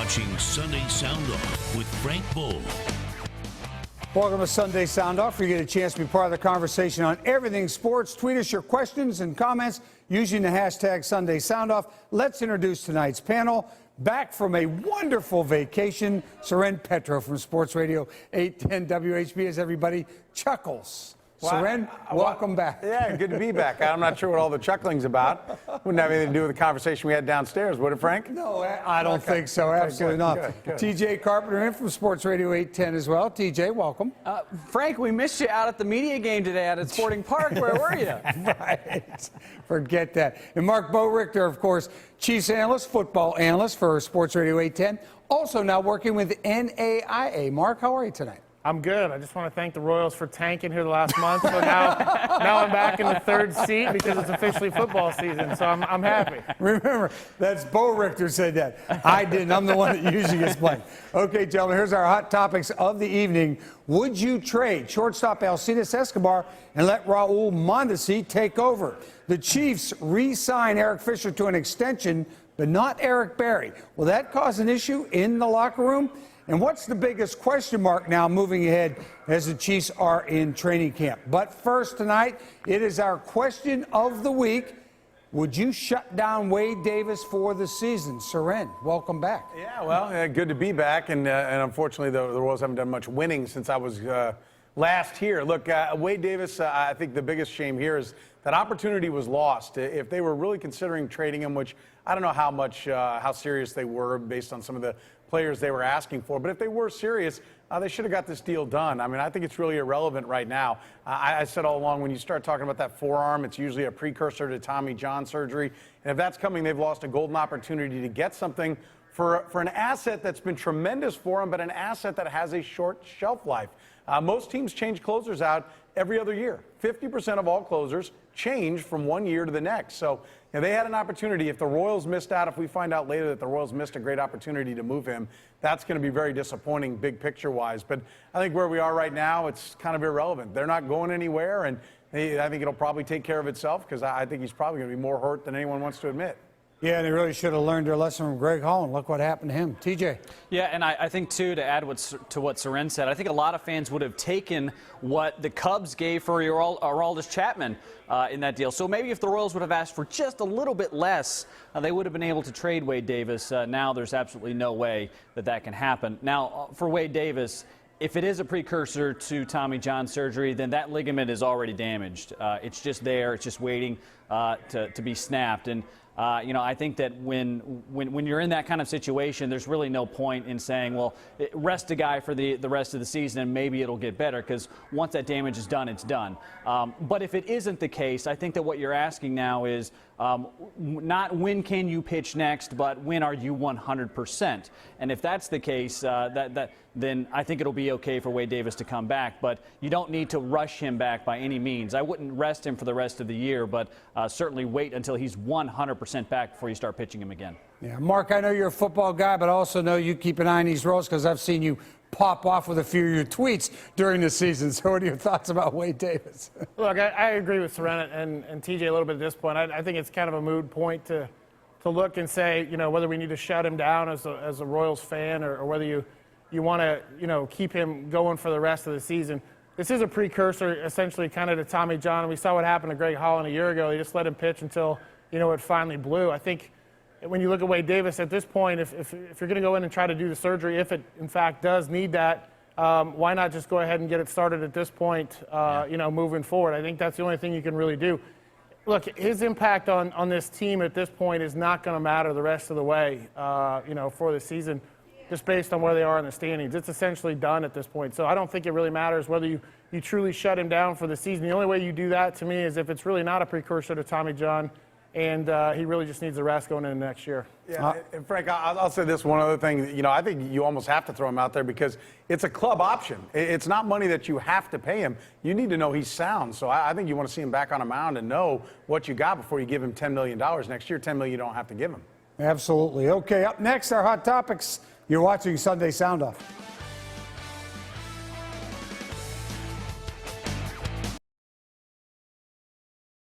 watching Sunday Sound Off with Frank Boal. Welcome to Sunday Sound Off, where you get a chance to be part of the conversation on everything sports. Tweet us your questions and comments using the hashtag Sunday Sound Off. Let's introduce tonight's panel. Back from a wonderful vacation, Soren Petro from Sports Radio 810 WHB, as everybody chuckles. Well, Soren, welcome back. Yeah, good to be back. I'm not sure what all the chuckling's about. Wouldn't have anything to do with the conversation we had downstairs, would it, Frank? No, I don't think so. Absolutely not. Good. TJ Carpenter in from Sports Radio 810 as well. TJ, welcome. Frank, we missed you out at the media game today out at Sporting Park. Where were you? Right. Forget that. And Mark Boerichter, of course, Chiefs analyst, football analyst for Sports Radio 810. Also now working with NAIA. Mark, how are you tonight? I'm good. I just want to thank the Royals for tanking here the last month. So now I'm back in the third seat because it's officially football season. So I'm happy. Remember, that's Bo Richter said that. I didn't. I'm the one that usually gets blamed. Okay, gentlemen, here's our hot topics of the evening. Would you trade shortstop Alcides Escobar and let Raul Mondesi take over? The Chiefs re-sign Eric Fisher to an extension, but not Eric Berry. Will that cause an issue in the locker room? And what's the biggest question mark now moving ahead as the Chiefs are in training camp? But first tonight, it is our question of the week. Would you shut down Wade Davis for the season? Soren, welcome back. Yeah, well, good to be back. And unfortunately, the Royals haven't done much winning since I was last here. Look, Wade Davis, I think the biggest shame here is that opportunity was lost. If they were really considering trading him, which I don't know how serious they were based on some of the players they were asking for, but if they were serious, they should have got this deal done. I mean, I think it's really irrelevant right now. I said all along, when you start talking about that forearm, it's usually a precursor to Tommy John surgery. And if that's coming, they've lost a golden opportunity to get something for an asset that's been tremendous for them, but an asset that has a short shelf life. Most teams change closers out every other year. 50% of all closers change from one year to the next. So they had an opportunity. If the Royals missed out, if we find out later that the Royals missed a great opportunity to move him, that's going to be very disappointing big picture-wise. But I think where we are right now, it's kind of irrelevant. They're not going anywhere, and I think it'll probably take care of itself because I think he's probably going to be more hurt than anyone wants to admit. Yeah, and they really should have learned their lesson from Greg Holland. Look what happened to him. TJ. Yeah, and I think, too, to add to what Soren said, I think a lot of fans would have taken what the Cubs gave for Aroldis Chapman in that deal. So maybe if the Royals would have asked for just a little bit less, they would have been able to trade Wade Davis. Now there's absolutely no way that can happen. Now, for Wade Davis, if it is a precursor to Tommy John surgery, then that ligament is already damaged. It's just there. It's just waiting to be snapped. And I think that when you're in that kind of situation, there's really no point in saying, well, rest a guy for the rest of the season and maybe it'll get better, because once that damage is done, it's done. But if it isn't the case, I think that what you're asking now is not when can you pitch next, but when are you 100%? And if that's the case, then I think it'll be okay for Wade Davis to come back. But you don't need to rush him back by any means. I wouldn't rest him for the rest of the year, but certainly wait until he's 100% back before you start pitching him again. Yeah, Mark, I know you're a football guy, but I also know you keep an eye on these Royals because I've seen you pop off with a few of your tweets during the season. So what are your thoughts about Wade Davis? Look, I agree with Soren and TJ a little bit at this point. I think it's kind of a moot point to look and say, whether we need to shut him down as a Royals fan or whether you want to, keep him going for the rest of the season. This is a precursor, essentially, kind of to Tommy John. We saw what happened to Greg Holland a year ago. They just let him pitch until, it finally blew. I think when you look at Wade Davis at this point, if you're going to go in and try to do the surgery, if it, in fact, does need that, why not just go ahead and get it started at this point, moving forward? I think that's the only thing you can really do. Look, his impact on this team at this point is not going to matter the rest of the way, for the season, just based on where they are in the standings. It's essentially done at this point. So I don't think it really matters whether you truly shut him down for the season. The only way you do that, to me, is if it's really not a precursor to Tommy John, and he really just needs a rest going into next year. Yeah, and Frank, I'll say this one other thing. I think you almost have to throw him out there because it's a club option. It's not money that you have to pay him. You need to know he's sound. So I think you want to see him back on a mound and know what you got before you give him $10 million next year. $10 million you don't have to give him. Absolutely. Okay, up next, our hot topics. You're watching Sunday Sound Off.